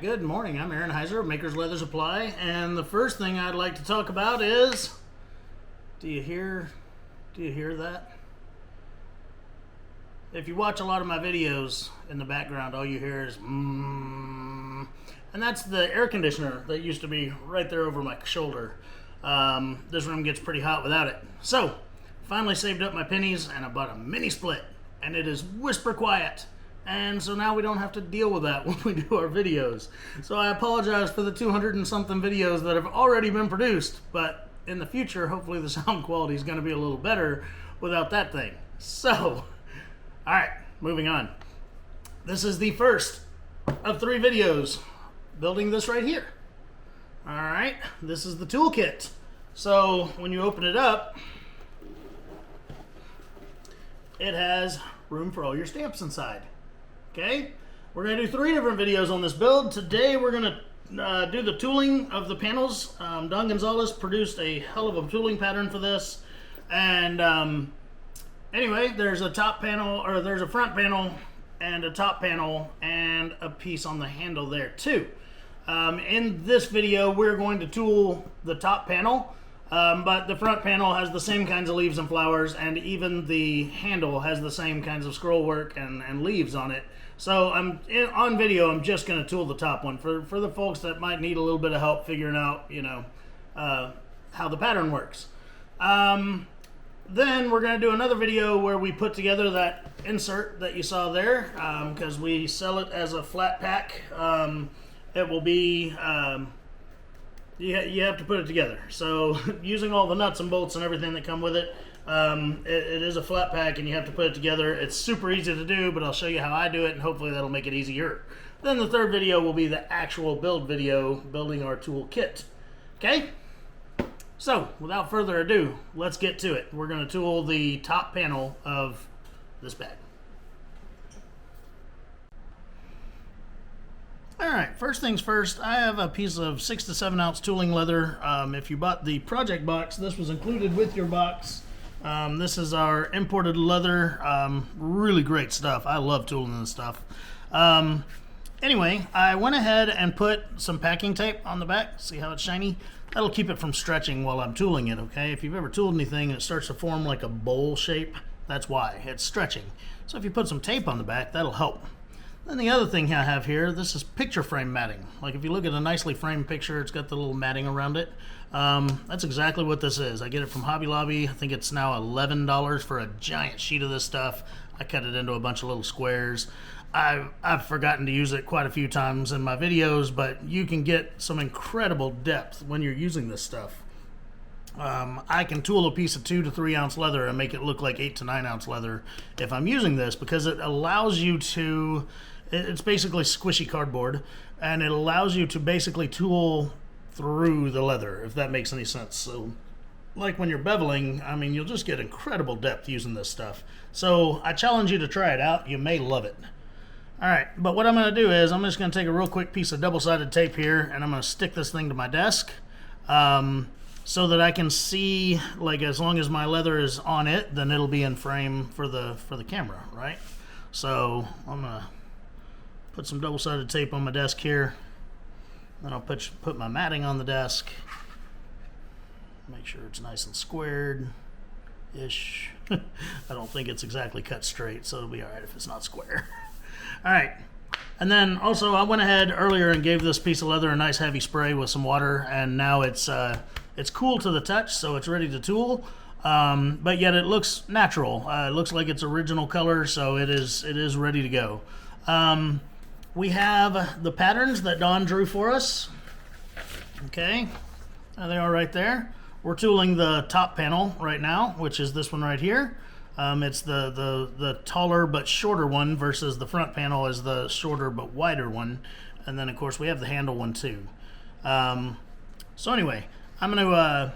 good morning. I'm Aaron Heiser of Maker's Leather Supply, and the first thing I'd like to talk about is, do you hear that? If you watch a lot of my videos in the background, all you hear is and that's the air conditioner that used to be right there over my shoulder. This room gets pretty hot without it. So, finally saved up my pennies and I bought a mini split, and it is whisper quiet. And so now we don't have to deal with that when we do our videos. So I apologize for the 200 and something videos that have already been produced, but in the future, hopefully the sound quality is going to be a little better without that thing. So, all right, moving on. This is the first of 3 videos building this right here. All right, this is the toolkit. So when you open it up, it has room for all your stamps inside. Okay, we're going to do 3 different videos on this build. Today we're going to do the tooling of the panels. Don Gonzales produced a hell of a tooling pattern for this. And anyway, there's a top panel, or there's a front panel and a top panel and a piece on the handle there too. In this video we're going to tool the top panel, but the front panel has the same kinds of leaves and flowers, and even the handle has the same kinds of scroll work and leaves on it. So on video, I'm just going to tool the top one for the folks that might need a little bit of help figuring out, how the pattern works. Then we're going to do another video where we put together that insert that you saw there, because we sell it as a flat pack. It will be, you have to put it together. So using all the nuts and bolts and everything that come with it, it is a flat pack and you have to put it together. It's super easy to do, but I'll show you how I do it and hopefully that'll make it easier. Then the third video will be the actual build video, building our tool kit. Okay? So without further ado, let's get to it. We're going to tool the top panel of this bag. Alright, first things first, I have a piece of 6 to 7 ounce tooling leather. If you bought the project box, this was included with your box. This is our imported leather. Really great stuff. I love tooling this stuff. Anyway, I went ahead and put some packing tape on the back. See how it's shiny? That'll keep it from stretching while I'm tooling it, okay? If you've ever tooled anything and it starts to form like a bowl shape, that's why. It's stretching. So if you put some tape on the back, that'll help. Then the other thing I have here, this is picture frame matting. Like if you look at a nicely framed picture, it's got the little matting around it. That's exactly what this is. I get it from Hobby Lobby. I think it's now $11 for a giant sheet of this stuff. I cut it into a bunch of little squares. I've forgotten to use it quite a few times in my videos, but you can get some incredible depth when you're using this stuff. I can tool a piece of 2 to 3 ounce leather and make it look like 8 to 9 ounce leather if I'm using this, because it allows you to, it's basically squishy cardboard, and it allows you to basically tool through the leather, if that makes any sense. So like when you're beveling, I mean, you'll just get incredible depth using this stuff. So I challenge you to try it out. You may love it. Alright, but what I'm going to do is I'm just going to take a real quick piece of double-sided tape here, and I'm going to stick this thing to my desk so that I can see, like, as long as my leather is on it, then it'll be in frame for the camera, right? So I'm going to put some double-sided tape on my desk here. Then I'll put my matting on the desk. Make sure it's nice and squared-ish. I don't think it's exactly cut straight, so it'll be alright if it's not square. Alright, and then also I went ahead earlier and gave this piece of leather a nice heavy spray with some water, and now it's cool to the touch, so it's ready to tool, but yet it looks natural. It looks like it's original color, so it is ready to go. We have the patterns that Don drew for us. Okay, there they are right there. We're tooling the top panel right now, which is this one right here. It's the taller but shorter one versus the front panel is the shorter but wider one. And then of course we have the handle one too. So anyway, this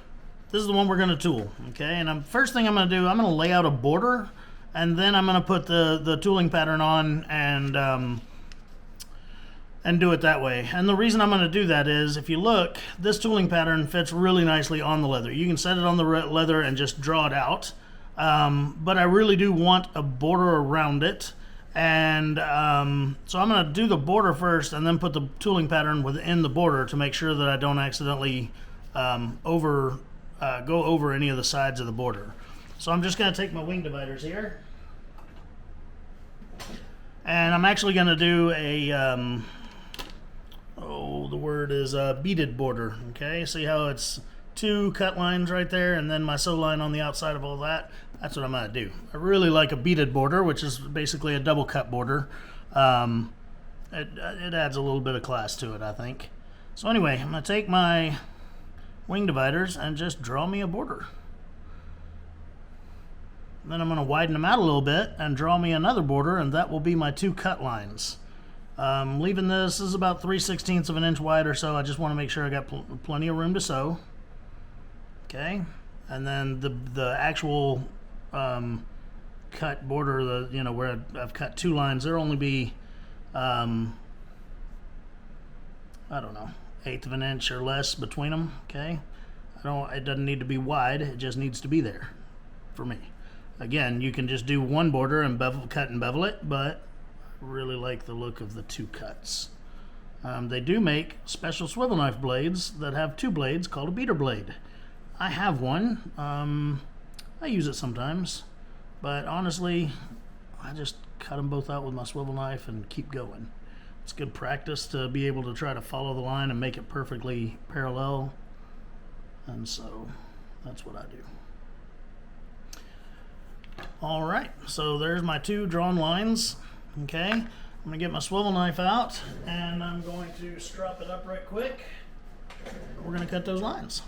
is the one we're gonna tool, okay? And first thing I'm gonna do, I'm gonna lay out a border, and then I'm gonna put the tooling pattern on and do it that way. And the reason I'm gonna do that is, if you look, this tooling pattern fits really nicely on the leather. You can set it on the leather and just draw it out. But I really do want a border around it, And so I'm going to do the border first and then put the tooling pattern within the border to make sure that I don't accidentally go over any of the sides of the border. So I'm just going to take my wing dividers here, and I'm actually going to do a the word is beaded border. Okay, see how it's 2 cut lines right there and then my sew line on the outside of all that? That's what I'm going to do. I really like a beaded border, which is basically a double cut border. It adds a little bit of class to it, I think. So anyway, I'm going to take my wing dividers and just draw me a border. Then I'm going to widen them out a little bit and draw me another border, and that will be my 2 cut lines. Leaving this is about 3/16 of an inch wide or so. I just want to make sure I got plenty of room to sew. Okay, and then the actual cut border, where I've cut 2 lines, there'll only be I don't know, 1/8 of an inch or less between them. Okay, it doesn't need to be wide, it just needs to be there for me. Again, you can just do one border and cut and bevel it, but I really like the look of the 2 cuts. They do make special swivel knife blades that have 2 blades called a beater blade. I have one. I use it sometimes, but honestly, I just cut them both out with my swivel knife and keep going. It's good practice to be able to try to follow the line and make it perfectly parallel, and so that's what I do. All right, so there's my 2 drawn lines. Okay, I'm gonna get my swivel knife out and I'm going to strap it up right quick. We're gonna cut those lines.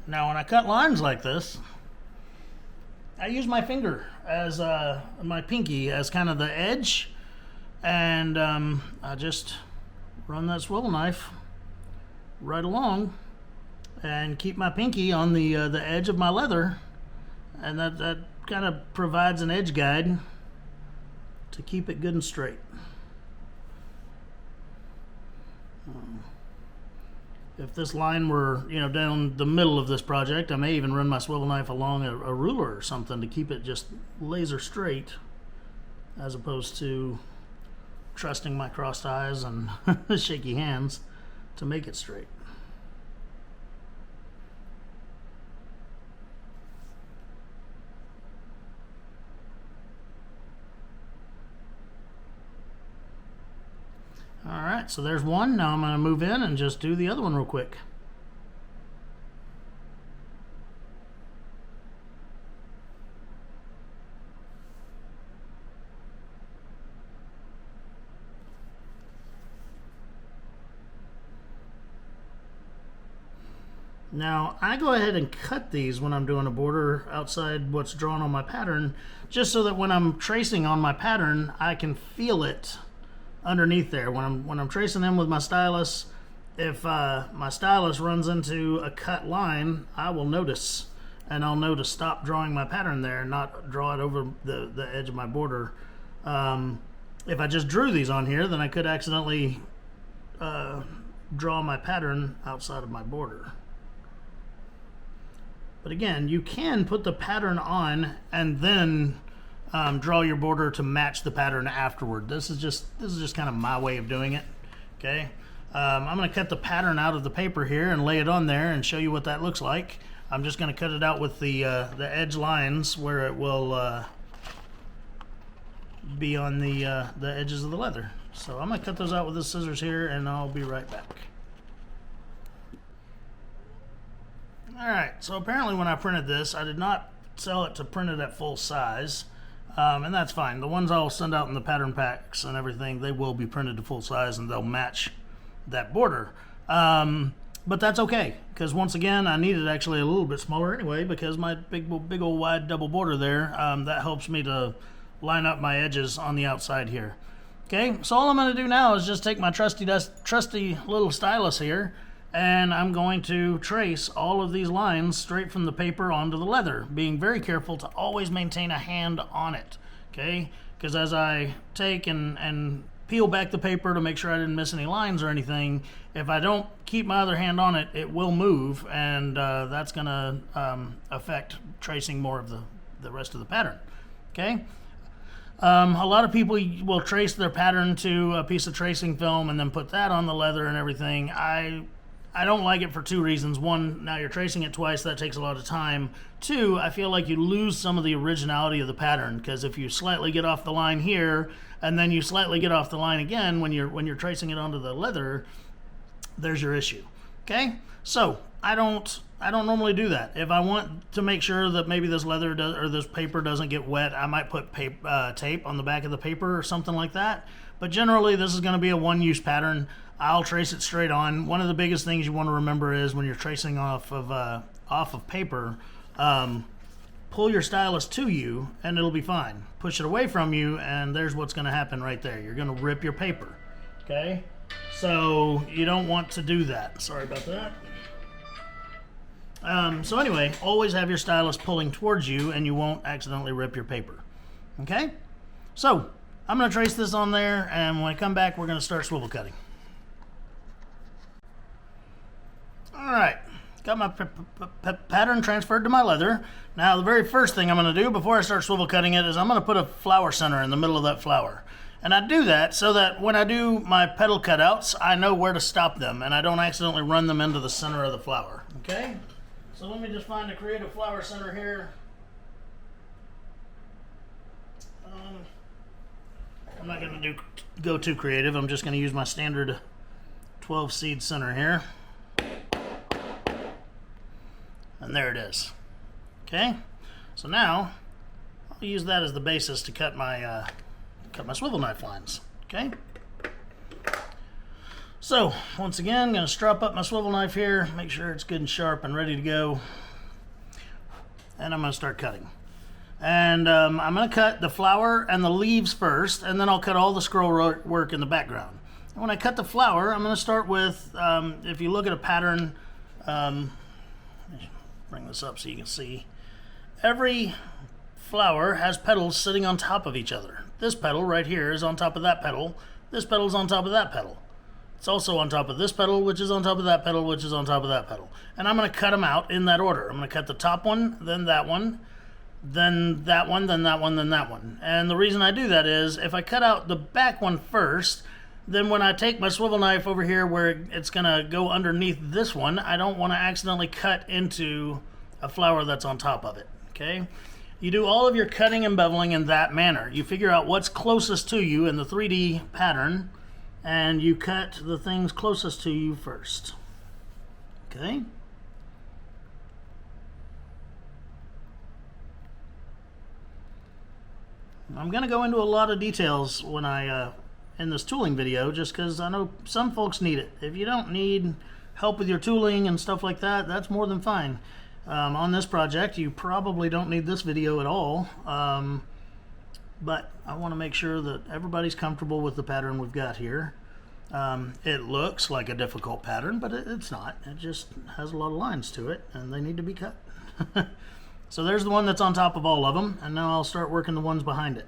Now, when I cut lines like this, I use my finger as my pinky as kind of the edge, and I just run that swivel knife right along and keep my pinky on the edge of my leather, and that kind of provides an edge guide to keep it good and straight. If this line were, down the middle of this project, I may even run my swivel knife along a ruler or something to keep it just laser straight, as opposed to trusting my crossed eyes and shaky hands to make it straight. All right, so there's one. Now I'm going to move in and just do the other one real quick. Now, I go ahead and cut these when I'm doing a border outside what's drawn on my pattern, just so that when I'm tracing on my pattern, I can feel it underneath there. When I'm tracing them with my stylus, if my stylus runs into a cut line, I will notice, and I'll know to stop drawing my pattern there and not draw it over the edge of my border. If I just drew these on here, then I could accidentally draw my pattern outside of my border. But again, you can put the pattern on and then draw your border to match the pattern afterward. This is just kind of my way of doing it. Okay, I'm going to cut the pattern out of the paper here and lay it on there and show you what that looks like. I'm just going to cut it out with the edge lines where it will be on the edges of the leather. So I'm going to cut those out with the scissors here, and I'll be right back. Alright, so apparently when I printed this, I did not sell it to print it at full size, and that's fine. The ones I'll send out in the pattern packs and everything, they will be printed to full size and they'll match that border. But that's okay, because once again, I need it actually a little bit smaller anyway, because my big old wide double border there, that helps me to line up my edges on the outside here. Okay, so all I'm going to do now is just take my trusty little stylus here, and I'm going to trace all of these lines straight from the paper onto the leather, being very careful to always maintain a hand on it, okay? Because as I take and peel back the paper to make sure I didn't miss any lines or anything. If I don't keep my other hand on it, it will move, and that's going to affect tracing more of the rest of the pattern. Okay? A lot of people will trace their pattern to a piece of tracing film and then put that on the leather and everything. I don't like it for two reasons. One, now you're tracing it twice, that takes a lot of time. Two, I feel like you lose some of the originality of the pattern, because if you slightly get off the line here and then you slightly get off the line again when you're tracing it onto the leather, there's your issue. Okay? So I don't normally do that. If I want to make sure that maybe this leather or this paper doesn't get wet, I might put tape on the back of the paper or something like that. But generally, this is going to be a one-use pattern. I'll trace it straight on. One of the biggest things you want to remember is when you're tracing off of paper, pull your stylus to you and it'll be fine. Push it away from you and there's what's going to happen right there. You're going to rip your paper. Okay? So you don't want to do that. Sorry about that. So anyway, always have your stylus pulling towards you and you won't accidentally rip your paper. Okay? So I'm going to trace this on there, and when I come back, we're going to start swivel cutting. All right, got my pattern transferred to my leather. Now, the very first thing I'm going to do before I start swivel cutting it is I'm going to put a flower center in the middle of that flower. And I do that so that when I do my petal cutouts, I know where to stop them, and I don't accidentally run them into the center of the flower. Okay? So let me just find a creative flower center here. I'm not going to go too creative. I'm just going to use my standard 12 seed center here. And there it is. Okay? So now I'll use that as the basis to cut my swivel knife lines. Okay? So once again, I'm going to strap up my swivel knife here, make sure it's good and sharp and ready to go. And I'm going to start cutting. And I'm going to cut the flower and the leaves first, and then I'll cut all the scroll work in the background. And when I cut the flower, I'm going to start with, if you look at a pattern, let me bring this up so you can see. Every flower has petals sitting on top of each other. This petal right here is on top of that petal. This petal is on top of that petal. It's also on top of this petal, which is on top of that petal, which is on top of that petal. And I'm going to cut them out in that order. I'm going to cut the top one, then that one, then that one, then that one, then that one. And the reason I do that is if I cut out the back one first, then when I take my swivel knife over here where it's going to go underneath this one, I don't want to accidentally cut into a flower that's on top of it. Okay? You do all of your cutting and beveling in that manner. You figure out what's closest to you in the 3D pattern, and you cut the things closest to you first. Okay? I'm going to go into a lot of details when in this tooling video, just because I know some folks need it. If you don't need help with your tooling and stuff like that, that's more than fine. On this project, you probably don't need this video at all, but I want to make sure that everybody's comfortable with the pattern we've got here. It looks like a difficult pattern, but it's not. It just has a lot of lines to it, and they need to be cut. So there's the one that's on top of all of them, and now I'll start working the ones behind it.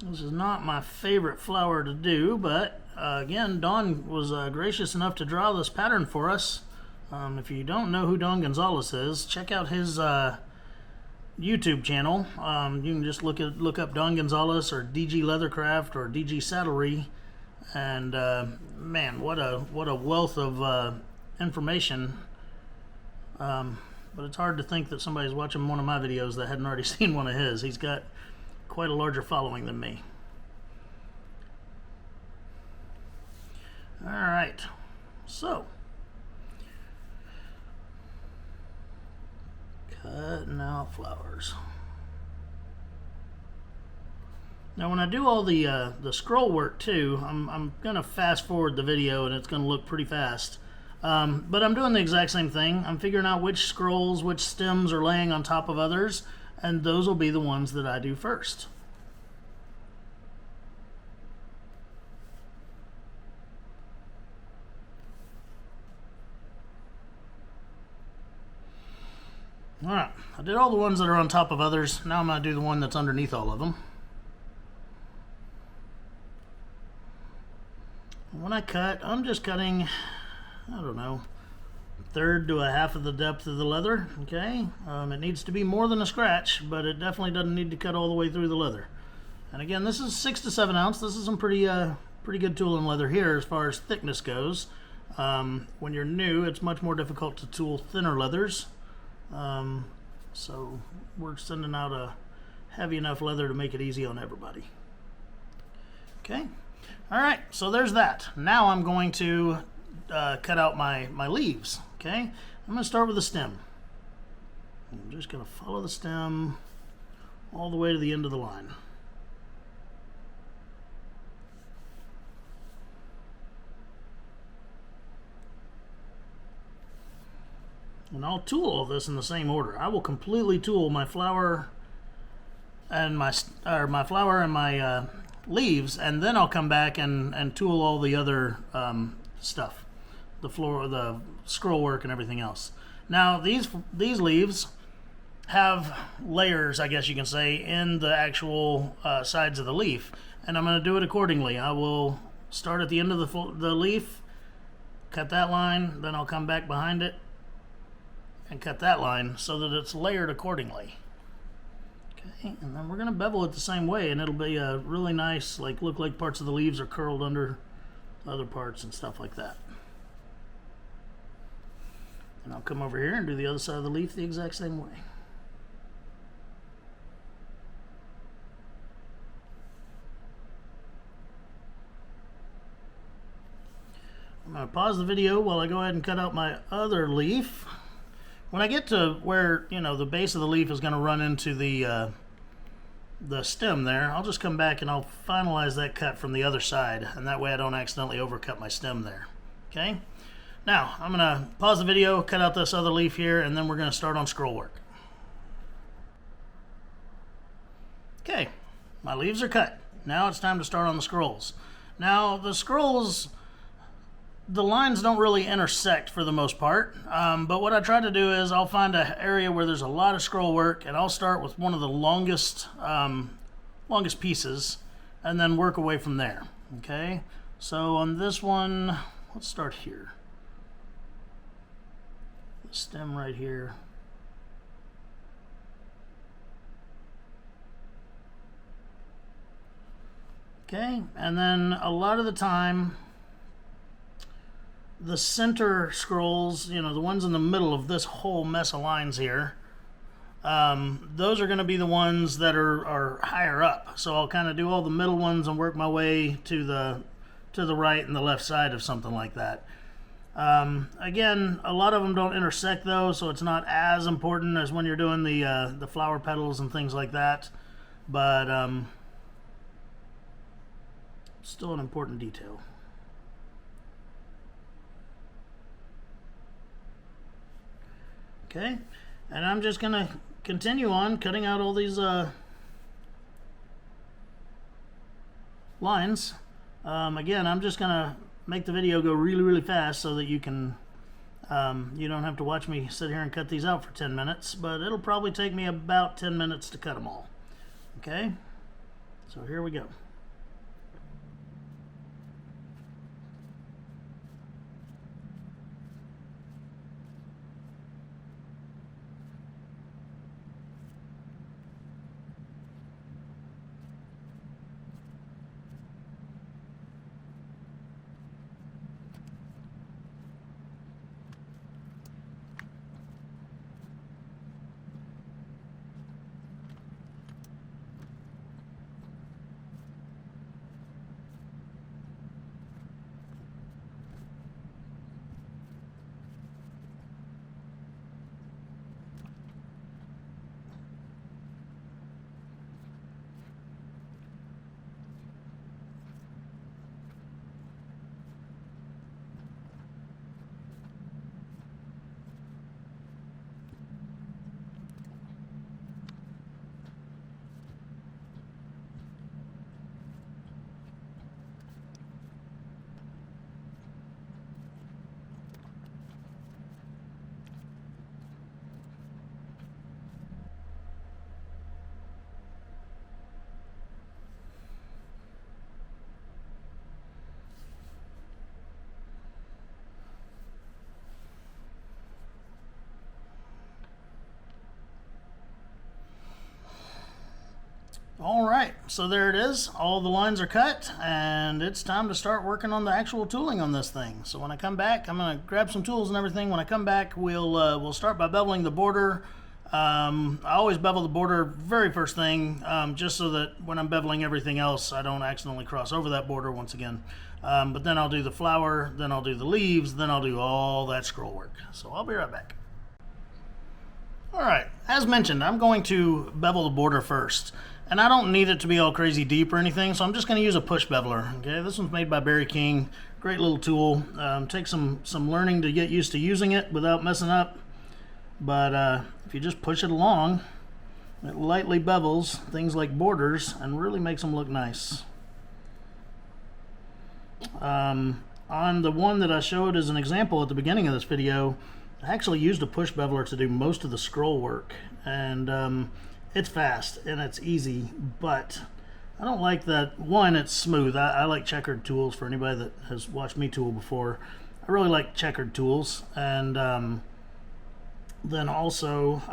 This is not my favorite flower to do, but again, Don was gracious enough to draw this pattern for us. If you don't know who Don Gonzales is, check out his YouTube channel. You can just look up Don Gonzales or DG Leathercraft or DG Saddlery, and man, what a wealth of information. But it's hard to think that somebody's watching one of my videos that hadn't already seen one of his. He's got quite a larger following than me. All right, so cutting out flowers. Now when I do all the scroll work too, I'm gonna fast forward the video and it's gonna look pretty fast. But I'm doing the exact same thing. I'm figuring out which scrolls, which stems are laying on top of others, and those will be the ones that I do first. Alright, I did all the ones that are on top of others. Now I'm going to do the one that's underneath all of them. When I cut, I'm just cutting, I don't know, a third to a half of the depth of the leather. Okay, it needs to be more than a scratch, but it definitely doesn't need to cut all the way through the leather. And again, this is 6 to 7 ounce. This is some pretty good tool and leather here as far as thickness goes. When you're new, it's much more difficult to tool thinner leathers. So we're sending out a heavy enough leather to make it easy on everybody. Okay. All right, so there's that. Now I'm going to cut out my leaves. Okay, I'm going to start with the stem. I'm just going to follow the stem all the way to the end of the line. And I'll tool all this in the same order. I will completely tool my flower and my leaves, and then I'll come back and tool all the other stuff, the floor, the scroll work, and everything else. Now these leaves have layers, I guess you can say, in the actual sides of the leaf, and I'm going to do it accordingly. I will start at the end of the leaf, cut that line, then I'll come back behind it and cut that line so that it's layered accordingly. Okay, and then we're going to bevel it the same way, and it'll be a really nice, like, look like parts of the leaves are curled under other parts and stuff like that. And I'll come over here and do the other side of the leaf the exact same way. I'm going to pause the video while I go ahead and cut out my other leaf. When I get to where, you know, the base of the leaf is going to run into the stem there, I'll just come back and I'll finalize that cut from the other side, and that way I don't accidentally overcut my stem there. Okay? Now, I'm going to pause the video, cut out this other leaf here, and then we're going to start on scroll work. Okay, my leaves are cut. Now it's time to start on the scrolls. Now, the scrolls, the lines don't really intersect for the most part, but what I try to do is I'll find an area where there's a lot of scroll work, and I'll start with one of the longest pieces and then work away from there. Okay, so on this one, let's start here. The stem right here. Okay, and then a lot of the time the center scrolls, you know, the ones in the middle of this whole mess of lines here, those are going to be the ones that are higher up. So I'll kind of do all the middle ones and work my way to the right and the left side of something like that. Again, a lot of them don't intersect though, so it's not as important as when you're doing the flower petals and things like that, but still an important detail. Okay, and I'm just going to continue on cutting out all these lines. Again, I'm just going to make the video go really, really fast so that you can, you don't have to watch me sit here and cut these out for 10 minutes, but it'll probably take me about 10 minutes to cut them all. Okay, so here we go. so there it is. All the lines are cut, and it's time to start working on the actual tooling on this thing. So when I come back, I'm gonna grab some tools and everything. When I come back, we'll start by beveling the border. I always bevel the border very first thing, just so that when I'm beveling everything else, I don't accidentally cross over that border once again. But then I'll do the flower, then I'll do the leaves, then I'll do all that scroll work. So I'll be right back. Alright, as mentioned, I'm going to bevel the border first. And I don't need it to be all crazy deep or anything, so I'm just going to use a push beveler. Okay, this one's made by Barry King. Great little tool. Takes some learning to get used to using it without messing up. But if you just push it along, it lightly bevels things like borders and really makes them look nice. On the one that I showed as an example at the beginning of this video, I actually used a push beveler to do most of the scroll work, and it's fast and it's easy, but I don't like that. One, it's smooth. I like checkered tools. For anybody that has watched me tool before, I really like checkered tools. And then also,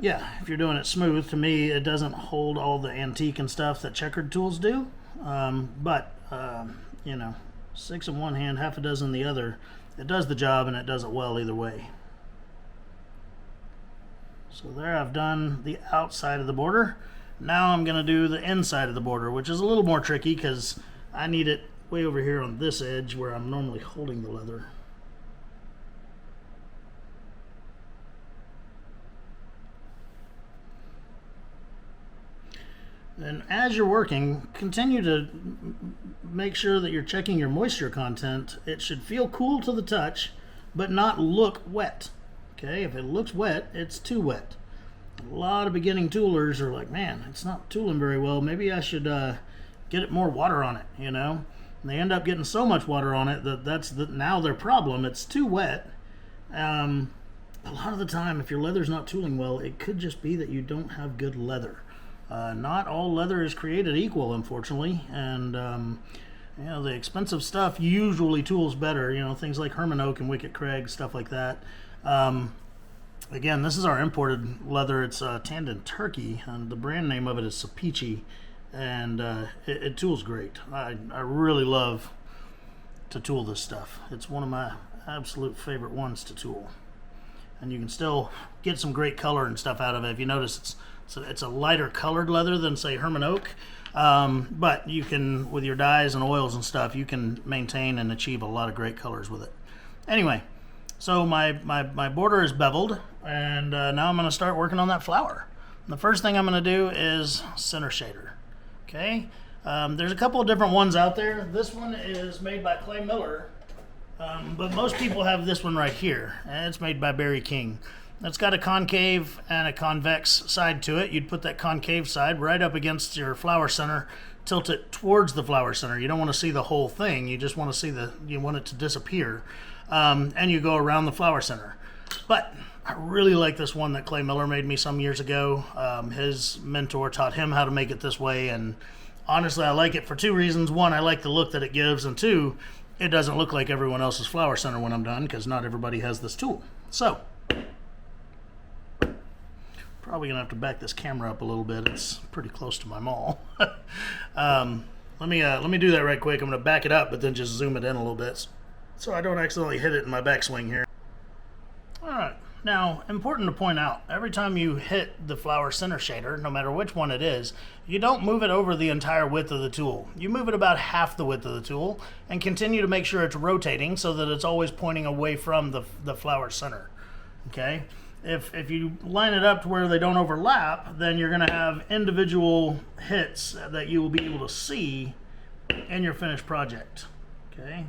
yeah, if you're doing it smooth, to me, it doesn't hold all the antique and stuff that checkered tools do. You know, 6 in one hand, half a dozen in the other. It does the job, and it does it well either way. So there, I've done the outside of the border. Now I'm going to do the inside of the border, which is a little more tricky because I need it way over here on this edge where I'm normally holding the leather. And as you're working, continue to make sure that you're checking your moisture content. It should feel cool to the touch, but not look wet. Okay, if it looks wet, it's too wet. A lot of beginning toolers are like, man, it's not tooling very well. Maybe I should get it more water on it, you know? And they end up getting so much water on it that that's now their problem. It's too wet. A lot of the time, if your leather's not tooling well, it could just be that you don't have good leather. Not all leather is created equal, unfortunately, and you know, the expensive stuff usually tools better. You know, things like Herman Oak and Wicked Craig, stuff like that. Again, this is our imported leather. It's tanned in Turkey, and the brand name of it is Sapichi, and it tools great. I really love to tool this stuff. It's one of my absolute favorite ones to tool, and you can still get some great color and stuff out of it. If you notice, it's a lighter colored leather than, say, Herman Oak, but you can, with your dyes and oils and stuff, you can maintain and achieve a lot of great colors with it. Anyway, so my border is beveled, and now I'm going to start working on that flower. And the first thing I'm going to do is center shader. Okay, there's a couple of different ones out there. This one is made by Clay Miller, but most people have this one right here, and it's made by Barry King. It's got a concave and a convex side to it. You'd put that concave side right up against your flower center, tilt it towards the flower center. You don't want to see the whole thing. You just want to see you want it to disappear. And you go around the flower center. But I really like this one that Clay Miller made me some years ago. His mentor taught him how to make it this way, and honestly, I like it for two reasons. One, I like the look that it gives, and two, it doesn't look like everyone else's flower center when I'm done, because not everybody has this tool. So probably gonna have to back this camera up a little bit. It's pretty close to my maul. Let me do that right quick. I'm gonna back it up, but then just zoom it in a little bit so I don't accidentally hit it in my backswing here. All right, now important to point out, every time you hit the flower center shader, no matter which one it is, you don't move it over the entire width of the tool. You move it about half the width of the tool and continue to make sure it's rotating so that it's always pointing away from the flower center. Okay. If you line it up to where they don't overlap, then you're going to have individual hits that you will be able to see in your finished project. Okay.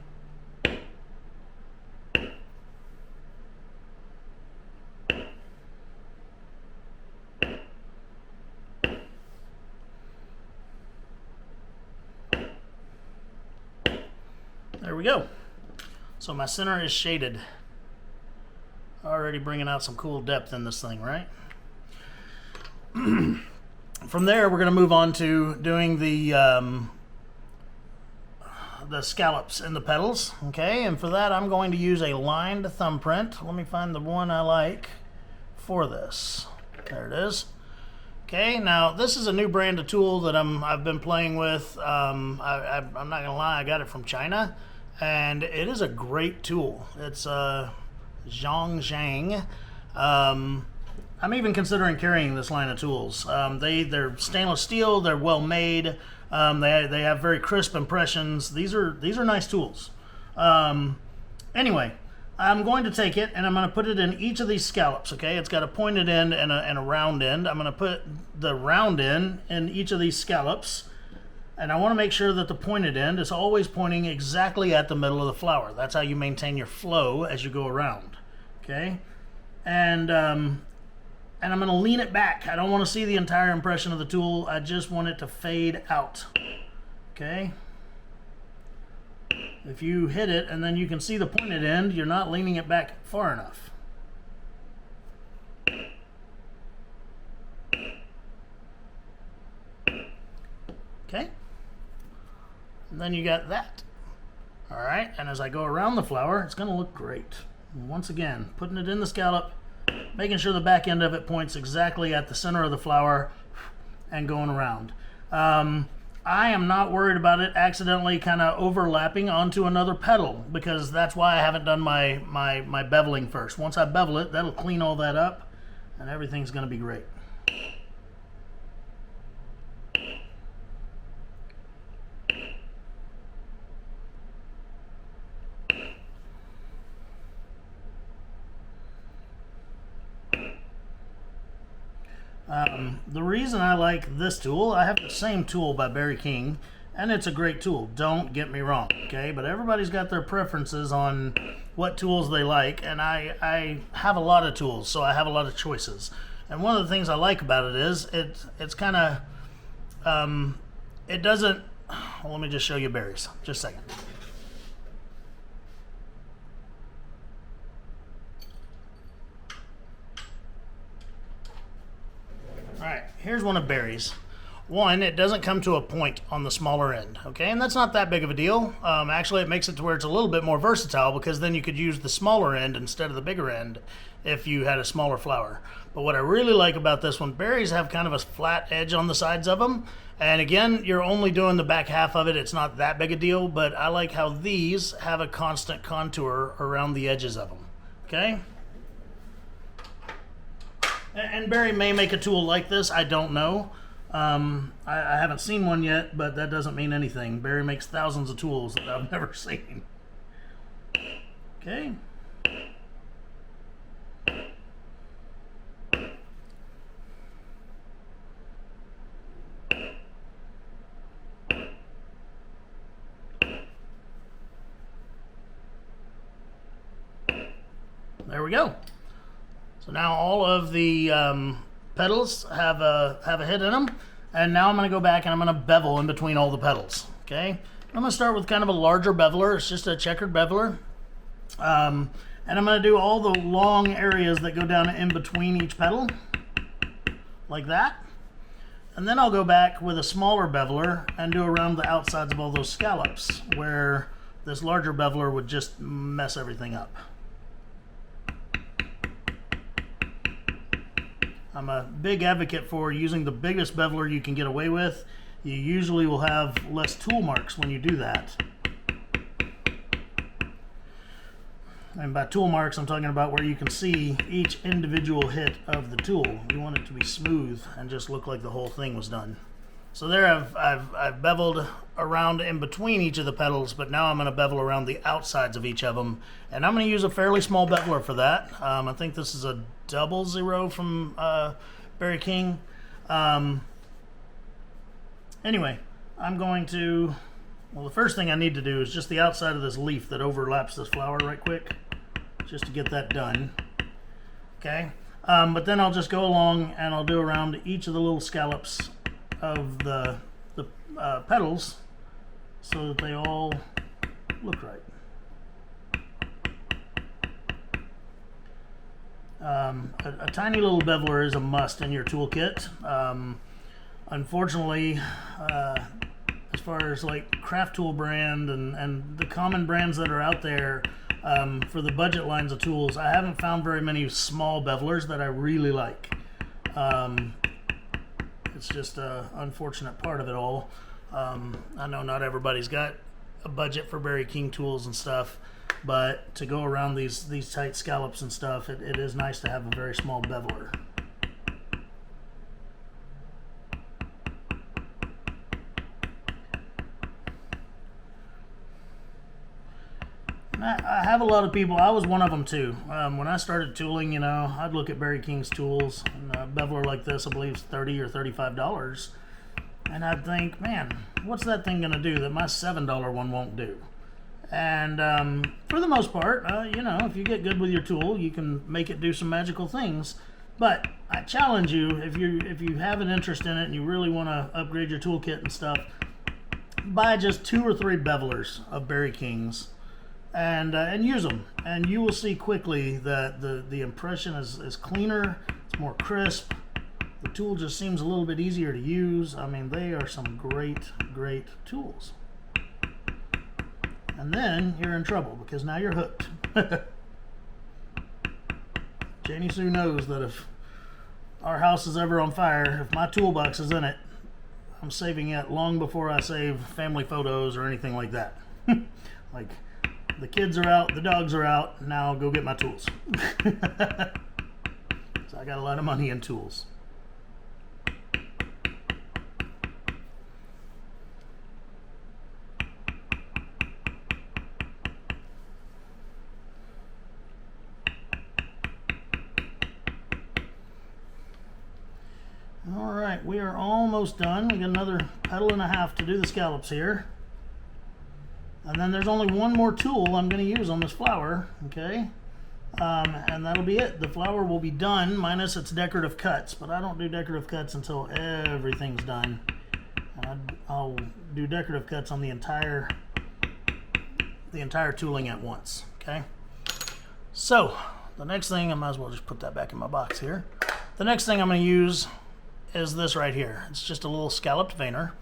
There we go. So my center is shaded. Already bringing out some cool depth in this thing, right? From there, we're going to move on to doing the scallops in the petals. Okay, and for that, I'm going to use a lined thumbprint. Let me find the one I like for this. There it is. Okay, now this is a new brand of tool that I've been playing with. I'm not gonna lie, I got it from China, and it is a great tool. It's Zhang. I'm even considering carrying this line of tools. They're stainless steel. They're well made. They have very crisp impressions. These are nice tools. Anyway, I'm going to take it and I'm going to put it in each of these scallops. Okay, it's got a pointed end and a round end. I'm going to put the round end in each of these scallops, and I want to make sure that the pointed end is always pointing exactly at the middle of the flower. That's how you maintain your flow as you go around. Okay, and I'm going to lean it back. I don't want to see the entire impression of the tool. I just want it to fade out. Okay. If you hit it and then you can see the pointed end, you're not leaning it back far enough. Okay. And then you got that. All right. And as I go around the flower, it's going to look great. And once again, putting it in the scallop, making sure the back end of it points exactly at the center of the flower and going around. I am not worried about it accidentally kind of overlapping onto another petal, because that's why I haven't done my beveling first. Once I bevel it, that'll clean all that up and everything's going to be great. The reason I like this tool, I have the same tool by Barry King, and it's a great tool, don't get me wrong, okay? But everybody's got their preferences on what tools they like, and I have a lot of tools, so I have a lot of choices. And one of the things I like about it is it's kind of, it doesn't, well, let me just show you Barry's, just a second. Alright, here's one of Barry's. One, it doesn't come to a point on the smaller end, okay? And that's not that big of a deal. Actually, it makes it to where it's a little bit more versatile, because then you could use the smaller end instead of the bigger end if you had a smaller flower. But what I really like about this one, Barry's have kind of a flat edge on the sides of them. And again, you're only doing the back half of it. It's not that big a deal, but I like how these have a constant contour around the edges of them, okay? And Barry may make a tool like this, I don't know. I haven't seen one yet, but that doesn't mean anything. Barry makes thousands of tools that I've never seen. Okay. There we go. So now all of the petals have a hit in them, and now I'm going to go back and I'm going to bevel in between all the petals. Okay, I'm going to start with kind of a larger beveler. It's just a checkered beveler, and I'm going to do all the long areas that go down in between each petal, like that. And then I'll go back with a smaller beveler and do around the outsides of all those scallops, where this larger beveler would just mess everything up. I'm a big advocate for using the biggest beveler you can get away with. You usually will have less tool marks when you do that. And by tool marks, I'm talking about where you can see each individual hit of the tool. You want it to be smooth and just look like the whole thing was done. So there I've beveled around in between each of the petals, but now I'm going to bevel around the outsides of each of them. And I'm going to use a fairly small beveler for that. I think this is a 00 from Barry King. Anyway, I'm going to, well, the first thing I need to do is just the outside of this leaf that overlaps this flower right quick, just to get that done. Okay, but then I'll just go along and I'll do around each of the little scallops of the petals so that they all look right. A tiny little beveler is a must in your toolkit. Unfortunately, as far as like craft tool brand and the common brands that are out there, for the budget lines of tools, I haven't found very many small bevelers that I really like. It's just an unfortunate part of it all. I know not everybody's got a budget for Berry King tools and stuff, but to go around these tight scallops and stuff, it is nice to have a very small beveler. I have a lot of people, I was one of them too. When I started tooling, you know, I'd look at Berry King's tools, and a beveler like this, I believe, is $30 or $35. And I'd think, man, what's that thing going to do that my $7 one won't do? And for the most part, you know, if you get good with your tool, you can make it do some magical things. But I challenge you, if you have an interest in it and you really want to upgrade your toolkit and stuff, buy just 2 or 3 bevelers of Berry King's. And use them, and you will see quickly that the impression is cleaner, it's more crisp. The tool just seems a little bit easier to use. I mean, they are some great tools. And then you're in trouble because now you're hooked. Janie Sue knows that if our house is ever on fire, if my toolbox is in it, I'm saving it long before I save family photos or anything like that. Like, the kids are out, the dogs are out, now go get my tools. So I got a lot of money in tools. All right, we are almost done. We got another petal and a half to do the scallops here. And then there's only one more tool I'm going to use on this flower, okay? And that'll be it. The flower will be done, minus its decorative cuts, but I don't do decorative cuts until everything's done. I'll do decorative cuts on the entire tooling at once, okay? So, the next thing, I might as well just put that back in my box here. The next thing I'm going to use is this right here. It's just a little scalloped veiner,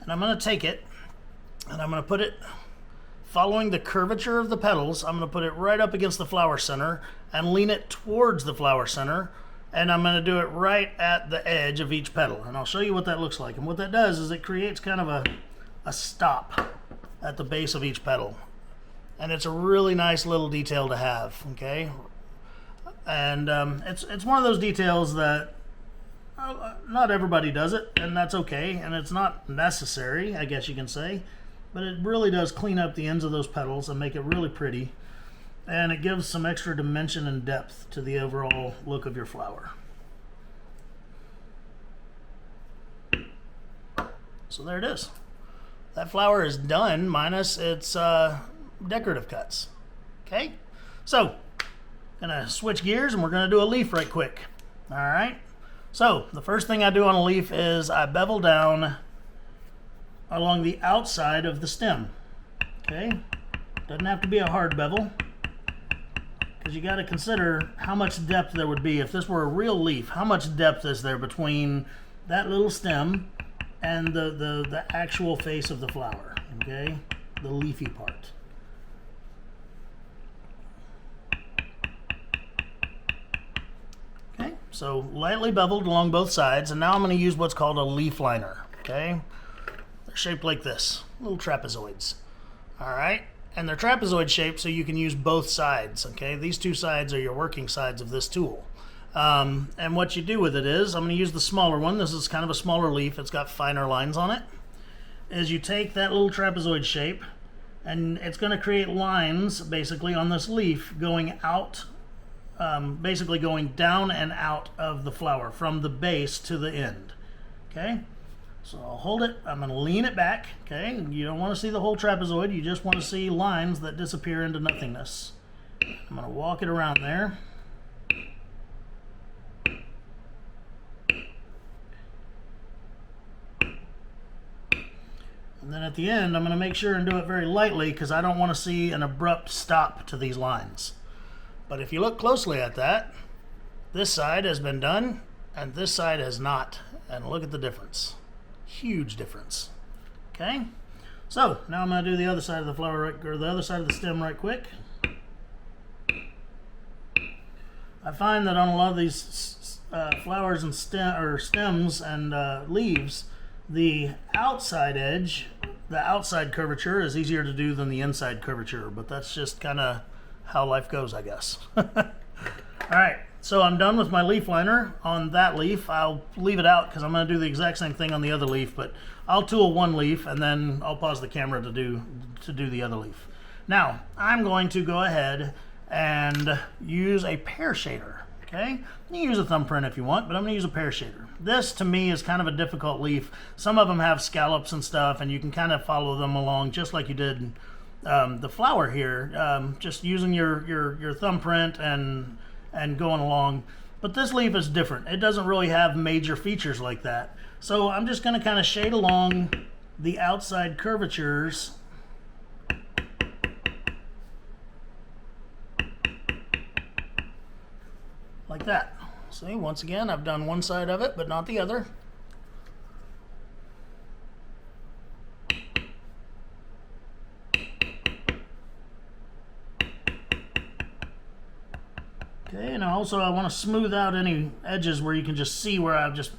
and I'm going to take it, and I'm going to put it, following the curvature of the petals, I'm going to put it right up against the flower center and lean it towards the flower center, and I'm going to do it right at the edge of each petal, and I'll show you what that looks like. And what that does is it creates kind of a stop at the base of each petal, and it's a really nice little detail to have, okay? And it's one of those details that not everybody does it, and that's okay, and it's not necessary, I guess you can say. But it really does clean up the ends of those petals and make it really pretty. And it gives some extra dimension and depth to the overall look of your flower. So there it is. That flower is done, minus its decorative cuts. Okay? So, gonna switch gears and we're gonna do a leaf right quick. All right? So, the first thing I do on a leaf is I bevel down along the outside of the stem. Okay? Doesn't have to be a hard bevel, because you got to consider how much depth there would be if this were a real leaf. How much depth is there between that little stem and the actual face of the flower, okay? The leafy part. Okay, so lightly beveled along both sides, and now I'm going to use what's called a leaf liner, okay? They're shaped like this, little trapezoids. All right, and they're trapezoid shaped so you can use both sides, okay? These two sides are your working sides of this tool. And what you do with it is, I'm going to use the smaller one. This is kind of a smaller leaf. It's got finer lines on it. Is you take that little trapezoid shape, and it's going to create lines basically on this leaf going out, basically going down and out of the flower from the base to the end, okay? So I'll hold it, I'm going to lean it back, okay? You don't want to see the whole trapezoid, you just want to see lines that disappear into nothingness. I'm going to walk it around there. And then at the end, I'm going to make sure and do it very lightly because I don't want to see an abrupt stop to these lines. But if you look closely at that, this side has been done and this side has not. And look at the difference. Huge difference. Okay, so now I'm going to do the other side of the flower, or the other side of the stem right quick. I find that on a lot of these flowers and stems and leaves, the outside edge, the outside curvature is easier to do than the inside curvature, but that's just kind of how life goes, I guess. All right, so I'm done with my leaf liner on that leaf. I'll leave it out because I'm going to do the exact same thing on the other leaf, but I'll tool one leaf and then I'll pause the camera to do the other leaf. Now, I'm going to go ahead and use a pear shader. Okay, you can use a thumbprint if you want, but I'm going to use a pear shader. This, to me, is kind of a difficult leaf. Some of them have scallops and stuff, and you can kind of follow them along just like you did the flower here, just using your thumbprint and going along. But this leaf is different. It doesn't really have major features like that. So I'm just going to kind of shade along the outside curvatures like that. See, once again, I've done one side of it, but not the other. Okay, and also I want to smooth out any edges where you can just see where I've just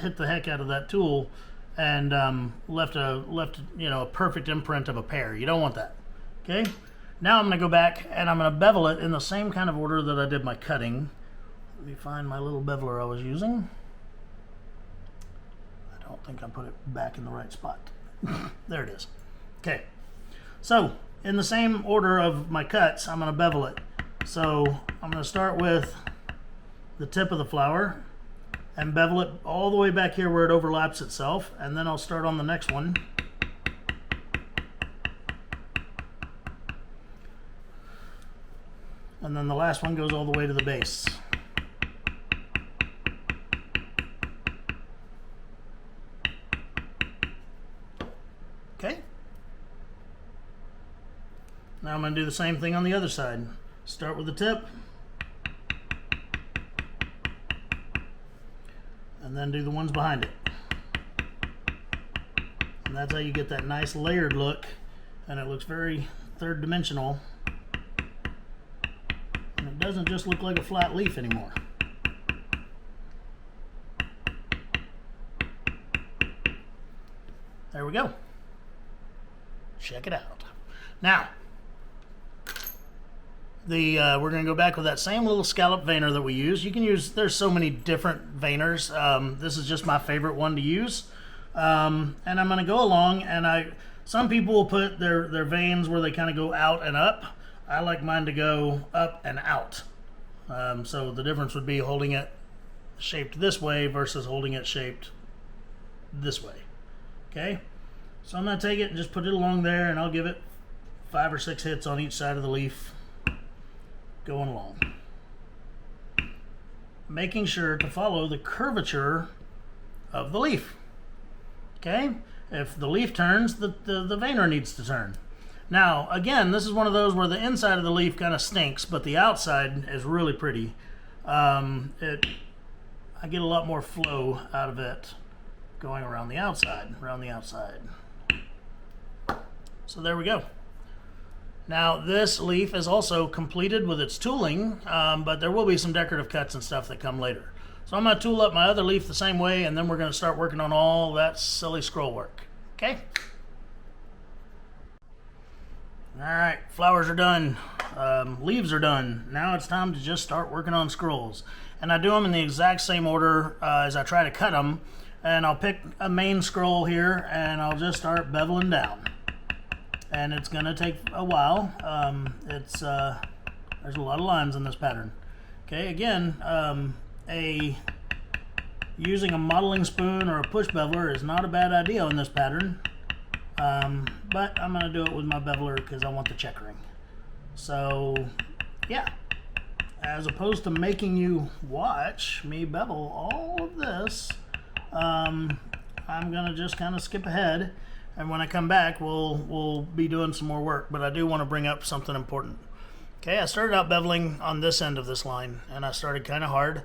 hit the heck out of that tool and left a perfect imprint of a pear. You don't want that. Okay, now I'm going to go back and I'm going to bevel it in the same kind of order that I did my cutting. Let me find my little beveler I was using. I don't think I put it back in the right spot. There it is. Okay, so in the same order of my cuts, I'm going to bevel it. So I'm going to start with the tip of the flower and bevel it all the way back here where it overlaps itself, and then I'll start on the next one. And then the last one goes all the way to the base. Okay. Now I'm going to do the same thing on the other side. Start with the tip, and then do the ones behind it. And that's how you get that nice layered look, and it looks very third dimensional. And it doesn't just look like a flat leaf anymore. There we go. Check it out. Now, we're going to go back with that same little scallop veiner that we use. You can use, there's so many different veiners. This is just my favorite one to use. And I'm going to go along, and some people will put their veins where they kind of go out and up. I like mine to go up and out. So the difference would be holding it shaped this way versus holding it shaped this way. Okay? So I'm going to take it and just put it along there, and I'll give it 5 or 6 hits on each side of the leaf. Going along, making sure to follow the curvature of the leaf. Okay, if the leaf turns, the veiner needs to turn. Now again, this is one of those where the inside of the leaf kind of stinks, but the outside is really pretty. I get a lot more flow out of it going around the outside, So there we go. Now this leaf is also completed with its tooling, but there will be some decorative cuts and stuff that come later. So I'm going to tool up my other leaf the same way, and then we're going to start working on all that silly scroll work. Okay? Alright, flowers are done. Leaves are done. Now it's time to just start working on scrolls. And I do them in the exact same order as I try to cut them. And I'll pick a main scroll here, and I'll just start beveling down. And it's going to take a while. There's a lot of lines in this pattern. Okay, again, using a modeling spoon or a push beveler is not a bad idea in this pattern. But I'm going to do it with my beveler because I want the checkering. So, yeah. As opposed to making you watch me bevel all of this, I'm going to just kind of skip ahead. And when I come back, we'll be doing some more work, but I do want to bring up something important. Okay, I started out beveling on this end of this line, and I started kind of hard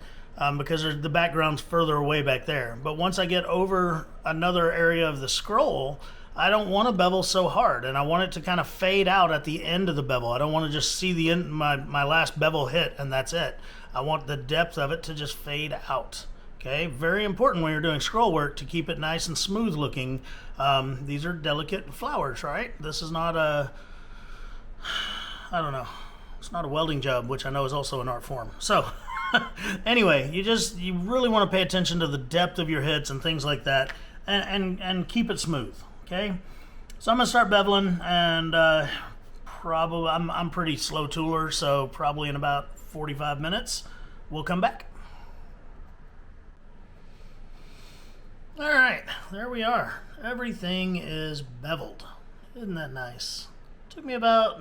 because the background's further away back there. But once I get over another area of the scroll, I don't want to bevel so hard, and I want it to kind of fade out at the end of the bevel. I don't want to just see the end, my last bevel hit and that's it. I want the depth of it to just fade out. Okay, very important when you're doing scroll work to keep it nice and smooth looking. These are delicate flowers, right? This is not a, I don't know, it's not a welding job, which I know is also an art form. So anyway, you really want to pay attention to the depth of your hits and things like that, and keep it smooth. Okay, so I'm gonna start beveling, and probably I'm pretty slow tooler, so probably in about 45 minutes we'll come back. All right, there we are. Everything is beveled. Isn't that nice? Took me about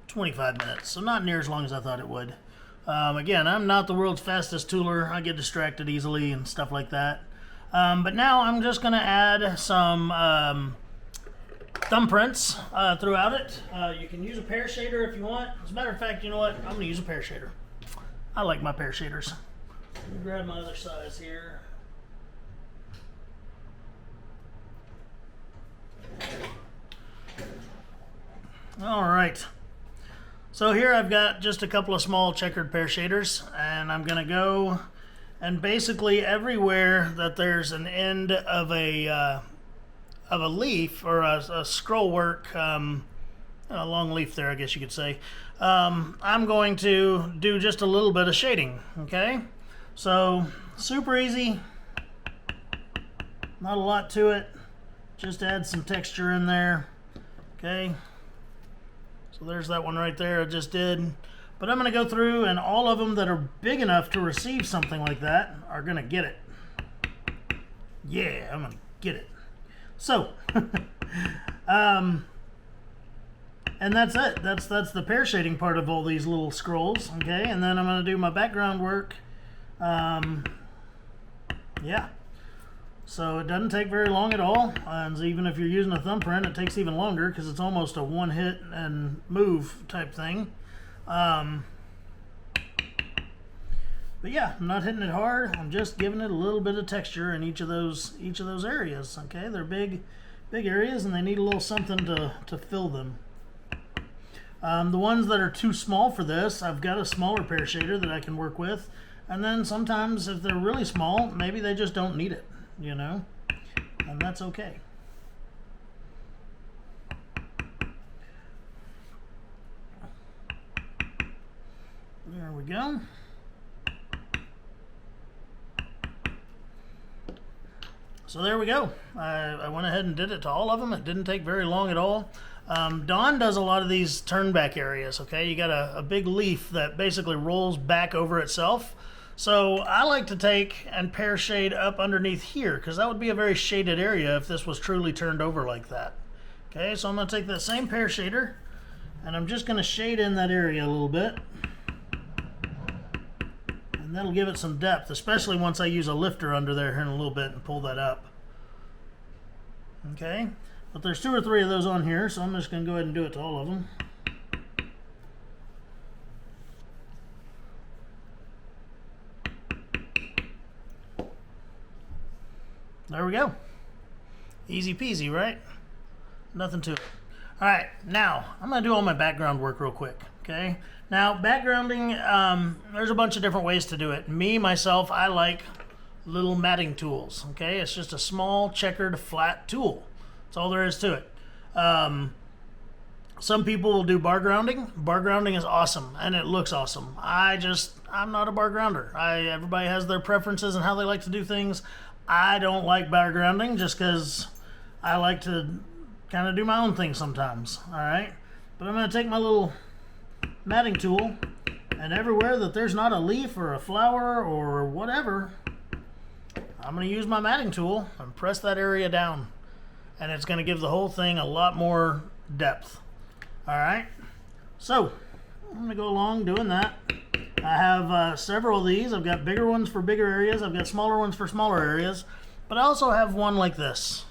25 minutes, so not near as long as I thought it would. Again, I'm not the world's fastest tooler. I get distracted easily and stuff like that. But now I'm just gonna add some thumbprints throughout it. You can use a pear shader if you want. As a matter of fact, you know what? I'm gonna use a pear shader. I like my pear shaders. Let me grab my other size here. All right. So here I've got just a couple of small checkered pear shaders, and I'm gonna go and basically everywhere that there's an end of a leaf or a scroll work, a long leaf there, I guess you could say, I'm going to do just a little bit of shading. Okay, so super easy, not a lot to it, just add some texture in there. Okay, so there's that one right there I just did. But I'm going to go through, and all of them that are big enough to receive something like that are going to get it. Yeah, I'm going to get it. So, and that's it. That's the pear shading part of all these little scrolls. Okay, and then I'm going to do my background work. Yeah. So it doesn't take very long at all, and even if you're using a thumbprint, it takes even longer because it's almost a one hit and move type thing. But yeah, I'm not hitting it hard. I'm just giving it a little bit of texture in each of those areas. Okay, they're big areas, and they need a little something to fill them. The ones that are too small for this, I've got a smaller pear shader that I can work with, and then sometimes if they're really small, maybe they just don't need it, you know, and that's okay. There we go. So there we go. I went ahead and did it to all of them. It didn't take very long at all. Dawn does a lot of these turn back areas. Okay, you got a big leaf that basically rolls back over itself. So I like to take and pear shade up underneath here, because that would be a very shaded area if this was truly turned over like that. Okay, so I'm going to take that same pear shader, and I'm just going to shade in that area a little bit. And that'll give it some depth, especially once I use a lifter under there here in a little bit and pull that up. Okay, but there's 2 or 3 of those on here, so I'm just going to go ahead and do it to all of them. There we go. Easy peasy, right? Nothing to it. All right, now I'm going to do all my background work real quick. Okay, now backgrounding, there's a bunch of different ways to do it. Myself, I like little matting tools. Okay, it's just a small checkered flat tool. That's all there is to it. Some people will do bar grounding. Bar grounding is awesome, and it looks awesome. I'm not a bar grounder. Everybody has their preferences and how they like to do things. I don't like bar grounding just because I like to kind of do my own thing sometimes. All right, but I'm going to take my little matting tool, and everywhere that there's not a leaf or a flower or whatever, I'm going to use my matting tool and press that area down, and it's going to give the whole thing a lot more depth. All right, so I'm going to go along doing that. I have several of these. I've got bigger ones for bigger areas. I've got smaller ones for smaller areas, but I also have one like this.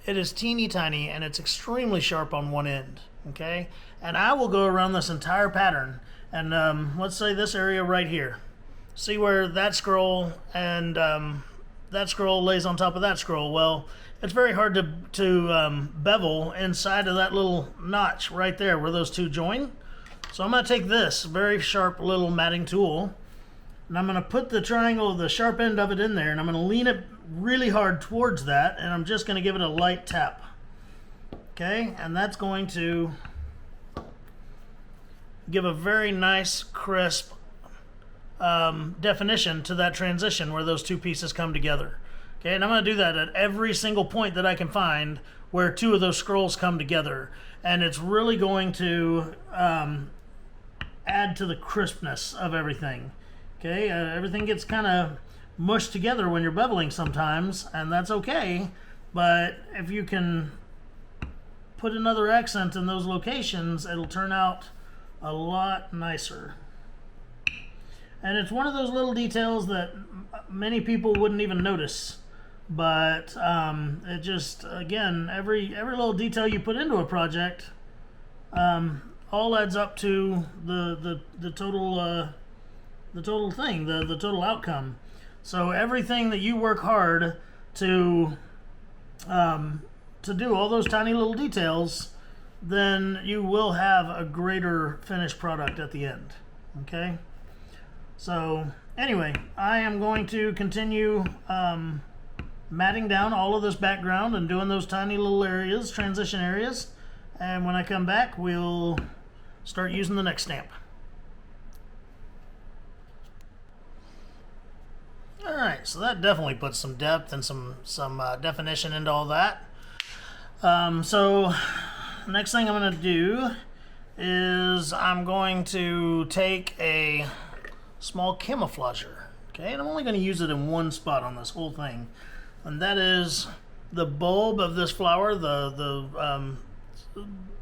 It is teeny tiny, and it's extremely sharp on one end. Okay, and I will go around this entire pattern, and let's say this area right here. See where that scroll and that scroll lays on top of that scroll. Well, it's very hard to bevel inside of that little notch right there where those two join. So I'm going to take this very sharp little matting tool, and I'm going to put the triangle, the sharp end of it in there, and I'm going to lean it really hard towards that, and I'm just going to give it a light tap. Okay, and that's going to give a very nice, crisp definition to that transition where those two pieces come together. Okay, and I'm going to do that at every single point that I can find where two of those scrolls come together, and it's really going to add to the crispness of everything. Okay, everything gets kind of mushed together when you're beveling sometimes, and that's okay, but if you can put another accent in those locations, it'll turn out a lot nicer. And it's one of those little details that many people wouldn't even notice, but it just, again, every little detail you put into a project all adds up to the total thing, the total outcome. So everything that you work hard to do, all those tiny little details, then you will have a greater finished product at the end. Okay? So anyway, I am going to continue matting down all of this background and doing those tiny little areas, transition areas, and when I come back, we'll start using the next stamp. Alright, so that definitely puts some depth and some definition into all that. So next thing I'm going to do is I'm going to take a small camouflager, okay, and I'm only going to use it in one spot on this whole thing, and that is the bulb of this flower, the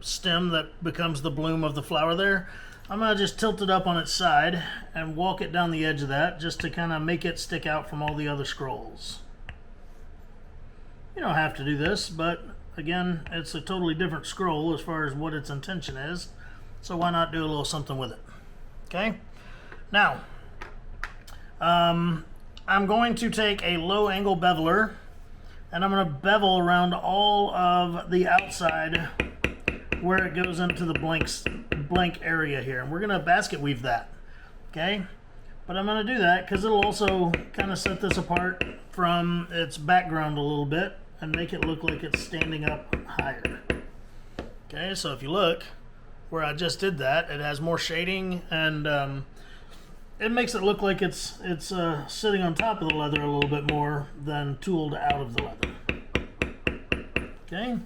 stem that becomes the bloom of the flower there. I'm going to just tilt it up on its side and walk it down the edge of that just to kind of make it stick out from all the other scrolls. You don't have to do this, but again, it's a totally different scroll as far as what its intention is, so why not do a little something with it. Okay? Now, I'm going to take a low angle beveler, and I'm going to bevel around all of the outside where it goes into the blank area here, and we're going to basket weave that. Okay? But I'm going to do that because it'll also kind of set this apart from its background a little bit and make it look like it's standing up higher. Okay, so if you look where I just did that, it has more shading, and it makes it look like it's sitting on top of the leather a little bit more than tooled out of the leather. Okay.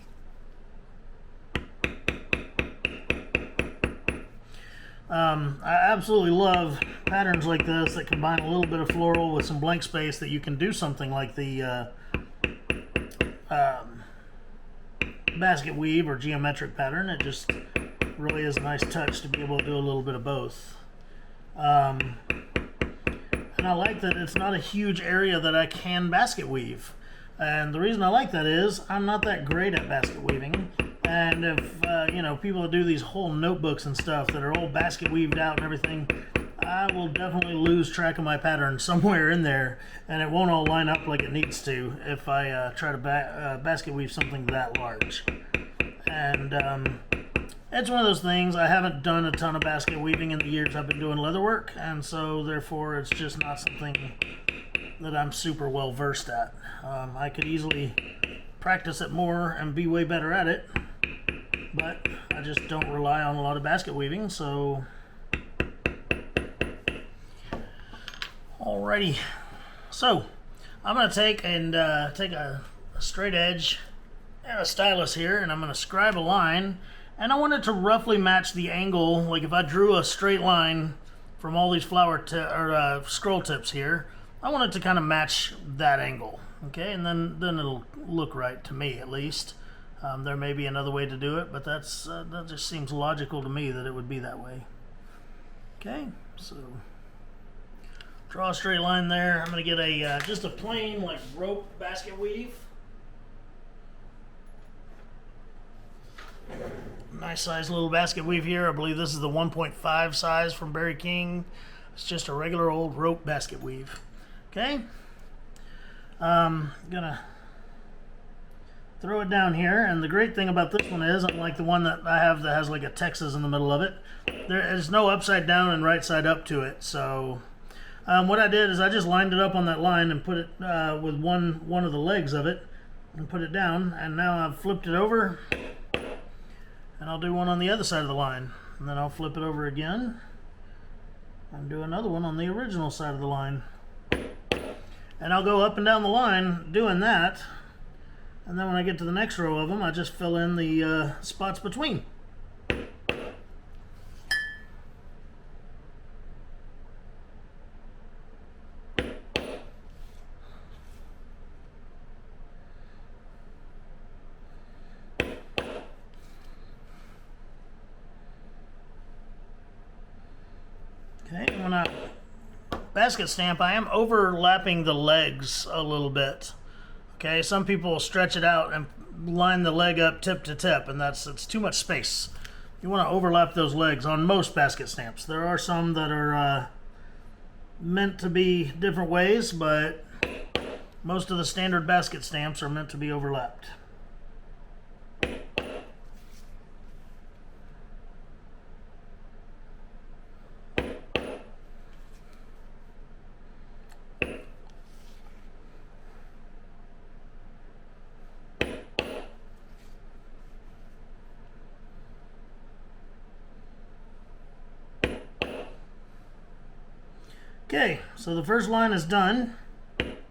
I absolutely love patterns like this that combine a little bit of floral with some blank space, that you can do something like the basket weave or geometric pattern. It just really is a nice touch to be able to do a little bit of both. And I like that it's not a huge area that I can basket weave. And the reason I like that is I'm not that great at basket weaving. And if, you know, people do these whole notebooks and stuff that are all basket weaved out and everything, I will definitely lose track of my pattern somewhere in there, and it won't all line up like it needs to if I try to basket weave something that large. And it's one of those things, I haven't done a ton of basket weaving in the years I've been doing leatherwork, and so therefore it's just not something that I'm super well versed at. I could easily practice it more and be way better at it, but I just don't rely on a lot of basket weaving. So alrighty, so I'm going to take a straight edge and a stylus here, and I'm going to scribe a line, and I want it to roughly match the angle. Like if I drew a straight line from all these scroll tips here, I want it to kind of match that angle. Okay, and then it'll look right to me, at least. There may be another way to do it, but that just seems logical to me that it would be that way. Okay, so draw a straight line there. I'm going to get just a plain like rope basket weave. Nice size little basket weave here. I believe this is the 1.5 size from Barry King. It's just a regular old rope basket weave. Okay. Gonna throw it down here, and the great thing about this one is, unlike the one that I have that has like a Texas in the middle of it, there is no upside down and right side up to it. So what I did is I just lined it up on that line and put it with one of the legs of it and put it down, and now I've flipped it over, and I'll do one on the other side of the line, and then I'll flip it over again and do another one on the original side of the line, and I'll go up and down the line doing that. And then when I get to the next row of them, I just fill in the spots between. Okay, and when I basket stamp, I am overlapping the legs a little bit. Okay, some people will stretch it out and line the leg up tip to tip, and it's too much space. You want to overlap those legs on most basket stamps. There are some that are meant to be different ways, but most of the standard basket stamps are meant to be overlapped. Okay, so the first line is done.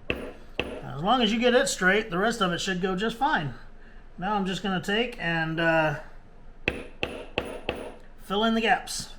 As long as you get it straight, the rest of it should go just fine. Now I'm just going to take and fill in the gaps.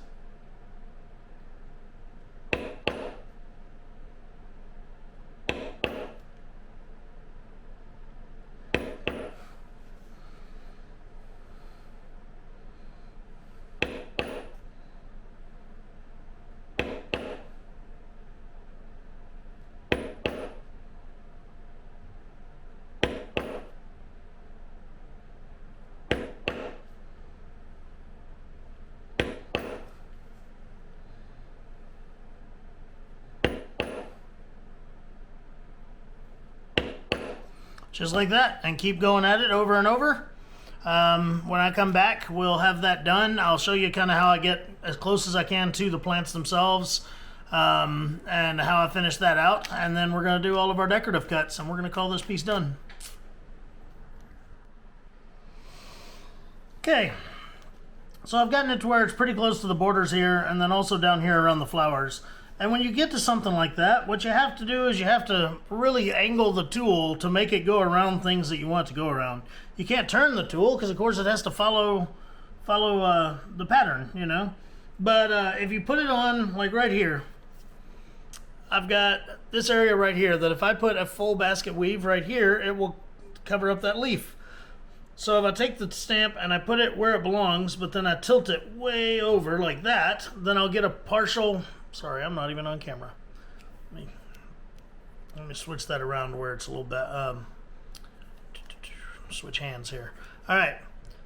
Just like that, and keep going at it over and over. When I come back, we'll have that done. I'll show you kind of how I get as close as I can to the plants themselves, and how I finish that out. And then we're going to do all of our decorative cuts, and we're going to call this piece done. Okay, so I've gotten it to where it's pretty close to the borders here, and then also down here around the flowers. And when you get to something like that, what you have to do is you have to really angle the tool to make it go around things that you want it to go around. You can't turn the tool because, of course, it has to follow the pattern, you know. But if you put it on, like right here, I've got this area right here that if I put a full basket weave right here, it will cover up that leaf. So if I take the stamp and I put it where it belongs, but then I tilt it way over like that, then I'll get a partial... Sorry, I'm not even on camera. Let me switch that around where it's a little bit... switch hands here. All right,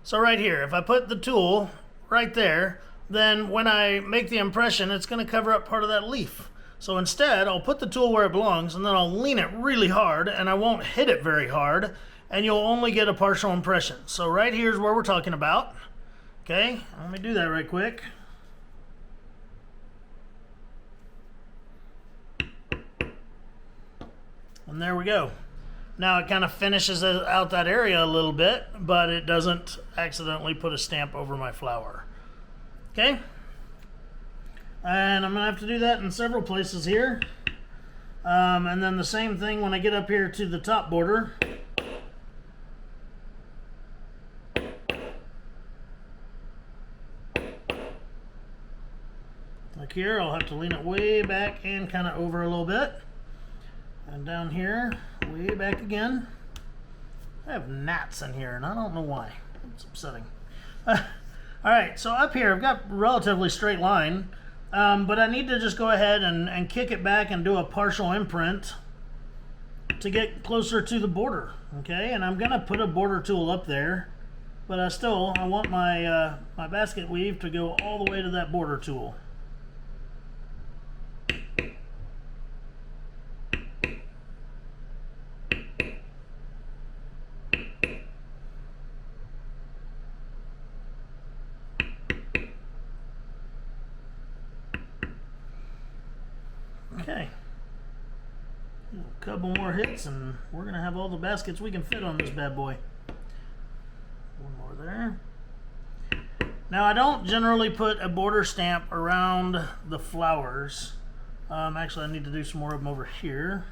so right here, if I put the tool right there, then when I make the impression, it's going to cover up part of that leaf. So instead, I'll put the tool where it belongs, and then I'll lean it really hard, and I won't hit it very hard, and you'll only get a partial impression. So right here's where we're talking about. Okay, let me do that right quick. And there we go. Now it kind of finishes out that area a little bit, but it doesn't accidentally put a stamp over my flower. Okay? And I'm going to have to do that in several places here. And then the same thing when I get up here to the top border. Like here, I'll have to lean it way back and kind of over a little bit. And down here, way back again. I have gnats in here, and I don't know why. It's upsetting. All right, so up here, I've got a relatively straight line, but I need to just go ahead and kick it back and do a partial imprint to get closer to the border, okay? And I'm gonna put a border tool up there, but I want my, my basket weave to go all the way to that border tool. couple more hits and we're gonna have all the baskets we can fit on this bad boy. One more there. Now I don't generally put a border stamp around the flowers. Actually I need to do some more of them over here.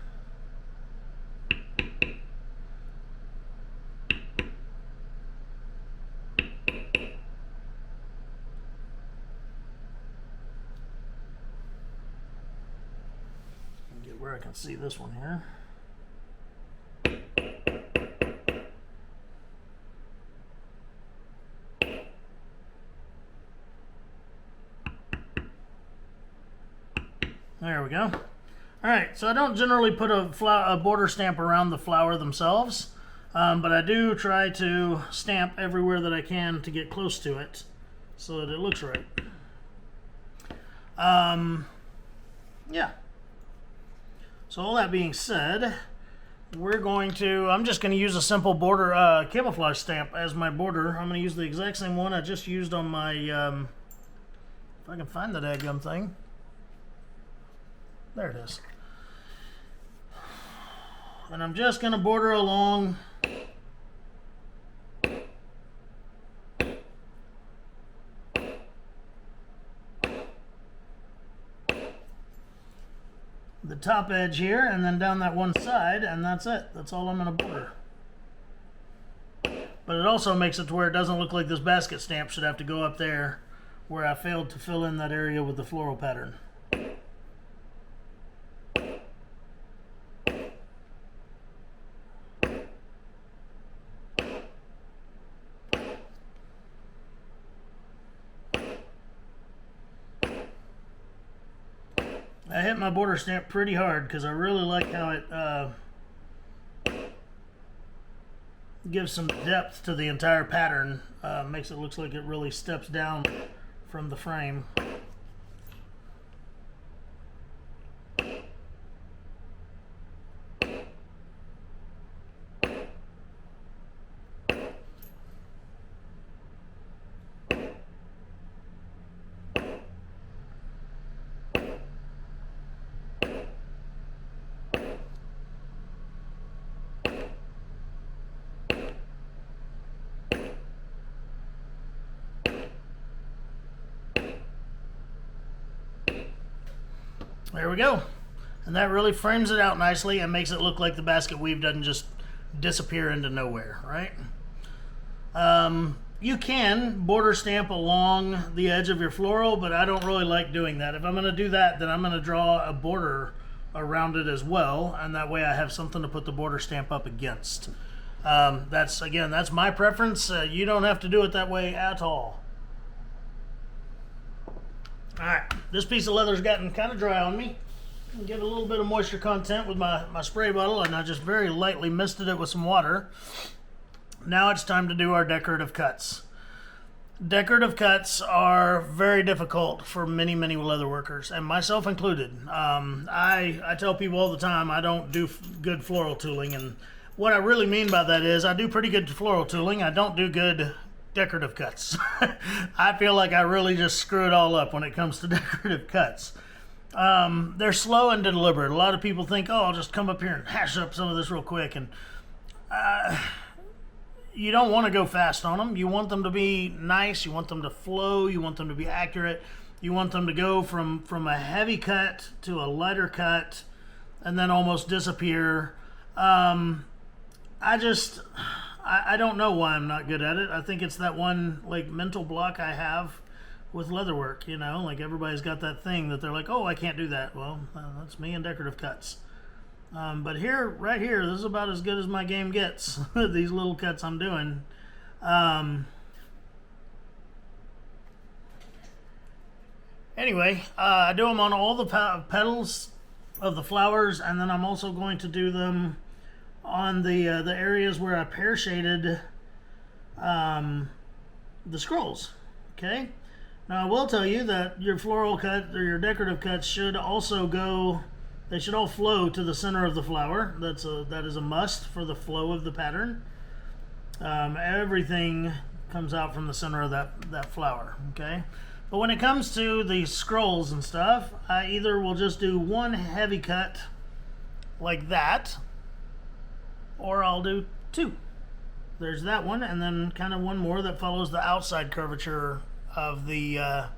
Get where I can see this one here. There we go. All right, so I don't generally put a border stamp around the flower themselves, but I do try to stamp everywhere that I can to get close to it so that it looks right. Yeah. So all that being said, I'm just going to use a simple border camouflage stamp as my border. I'm going to use the exact same one I just used on my, if I can find the dadgum thing. There it is. And I'm just going to border along the top edge here and then down that one side, and that's it. That's all I'm going to border. But it also makes it to where it doesn't look like this basket stamp should have to go up there where I failed to fill in that area with the floral pattern. I hit my border stamp pretty hard because I really like how it gives some depth to the entire pattern. Makes it look like it really steps down from the frame. There we go. And that really frames it out nicely and makes it look like the basket weave doesn't just disappear into nowhere, right? You can border stamp along the edge of your floral, but I don't really like doing that. If I'm going to do that, then I'm going to draw a border around it as well, and that way I have something to put the border stamp up against. That's my preference. You don't have to do it that way at all. Alright, this piece of leather's gotten kind of dry on me. Get a little bit of moisture content with my spray bottle, and I just very lightly misted it with some water. Now it's time to do our decorative cuts. Decorative cuts are very difficult for many, many leather workers, and myself included. I tell people all the time I don't do good floral tooling, and what I really mean by that is I do pretty good floral tooling. I don't do good decorative cuts. I feel like I really just screw it all up when it comes to decorative cuts. They're slow and deliberate. A lot of people think, oh, I'll just come up here and hash up some of this real quick, and you don't want to go fast on them. You want them to be nice, you want them to flow, you want them to be accurate, you want them to go from a heavy cut to a lighter cut and then almost disappear. I don't know why I'm not good at it. I think it's that one like mental block I have with leatherwork, you know, like everybody's got that thing that they're like, oh, I can't do that. Well, that's me and decorative cuts. But right here, this is about as good as my game gets. These little cuts I'm doing. Anyway, I do them on all the petals of the flowers, and then I'm also going to do them on the areas where I pear shaded the scrolls. Okay. Now I will tell you that your floral cut or your decorative cuts should also go. They should all flow to the center of the flower. That is a must for the flow of the pattern. Everything comes out from the center of that flower. Okay. But when it comes to the scrolls and stuff, I either will just do one heavy cut, like that, or I'll do two. There's that one, and then kind of one more that follows the outside curvature of the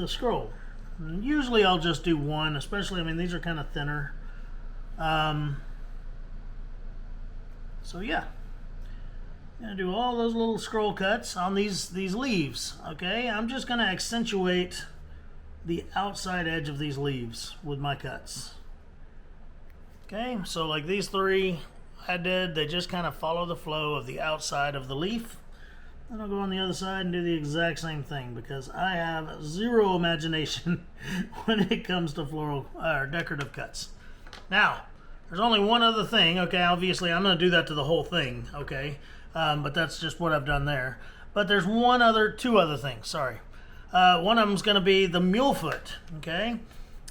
scroll. And usually I'll just do one, especially, I mean, these are kind of thinner. So yeah, I'm gonna do all those little scroll cuts on these leaves. Okay, I'm just gonna accentuate the outside edge of these leaves with my cuts. Okay, so like these three I did, they just kind of follow the flow of the outside of the leaf. Then I'll go on the other side and do the exact same thing because I have zero imagination when it comes to floral or decorative cuts. Now, there's only one other thing. Okay, obviously I'm going to do that to the whole thing. Okay, but that's just what I've done there. But there's two other things. Sorry. One of them's going to be the mule foot. Okay.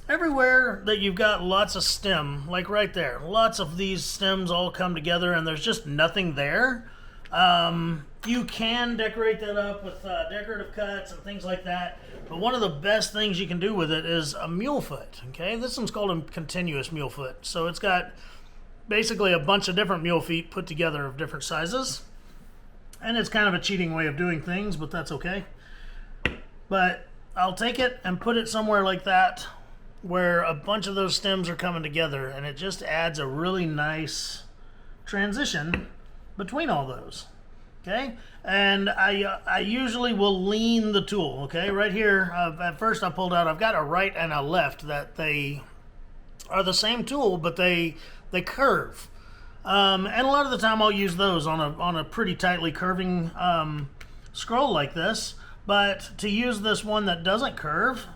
Everywhere that you've got lots of stem, like right there, lots of these stems all come together and there's just nothing there. You can decorate that up with decorative cuts and things like that, but one of the best things you can do with it is a mule foot. Okay, this one's called a continuous mule foot. So it's got basically a bunch of different mule feet put together of different sizes, and it's kind of a cheating way of doing things, but that's okay. But I'll take it and put it somewhere like that where a bunch of those stems are coming together, and it just adds a really nice transition between all those. Okay, and I usually will lean the tool. Okay, right here, at first I pulled out, I've got a right and a left that they are the same tool, but they curve. And a lot of the time I'll use those on a pretty tightly curving scroll like this. But to use this one that doesn't curve,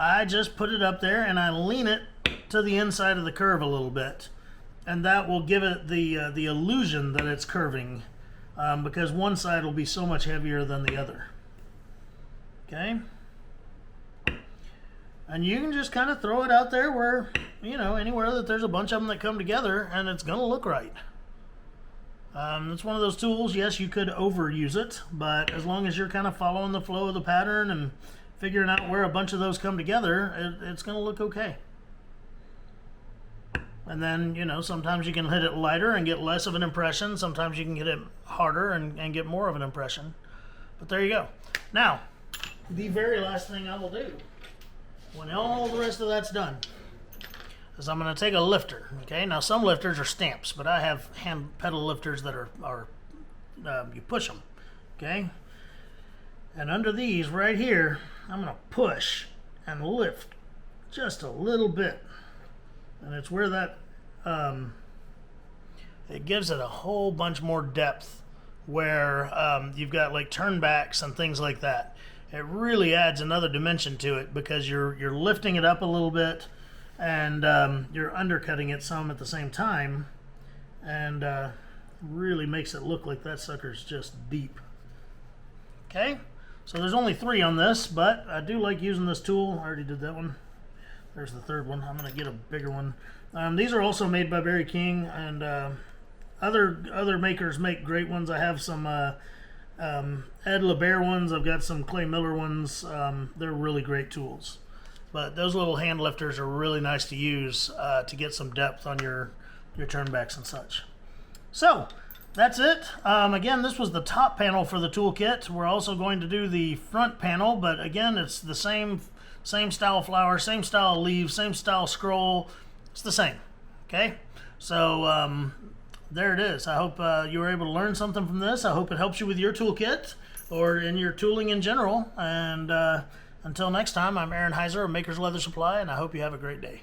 I just put it up there and I lean it to the inside of the curve a little bit, and that will give it the illusion that it's curving, because one side will be so much heavier than the other. Okay, and you can just kind of throw it out there where, you know, anywhere that there's a bunch of them that come together, and it's gonna look right. It's one of those tools. Yes, you could overuse it, but as long as you're kind of following the flow of the pattern and figuring out where a bunch of those come together, it's going to look okay. And then, you know, sometimes you can hit it lighter and get less of an impression. Sometimes you can hit it harder and get more of an impression. But there you go. Now, the very last thing I will do when all the rest of that's done is I'm going to take a lifter. Okay, now some lifters are stamps, but I have hand pedal lifters that are you push them. Okay, and under these right here, I'm going to push and lift just a little bit, and it's where that it gives it a whole bunch more depth where you've got like turnbacks and things like that. It really adds another dimension to it because you're lifting it up a little bit, and you're undercutting it some at the same time, and really makes it look like that sucker's just deep. Okay, so there's only 3 on this, but I do like using this tool. I already did that one. There's the third one. I'm going to get a bigger one. These are also made by Barry King, and other makers make great ones. I have some Ed LeBaire ones. I've got some Clay Miller ones. They're really great tools. But those little hand lifters are really nice to use to get some depth on your turnbacks and such. So that's it. Again, this was the top panel for the toolkit. We're also going to do the front panel, but again, it's the same style flower, same style leaf, same style scroll. It's the same. Okay, so there it is. I hope you were able to learn something from this. I hope it helps you with your toolkit or in your tooling in general. And until next time, I'm Aaron Heiser of Maker's Leather Supply, and I hope you have a great day.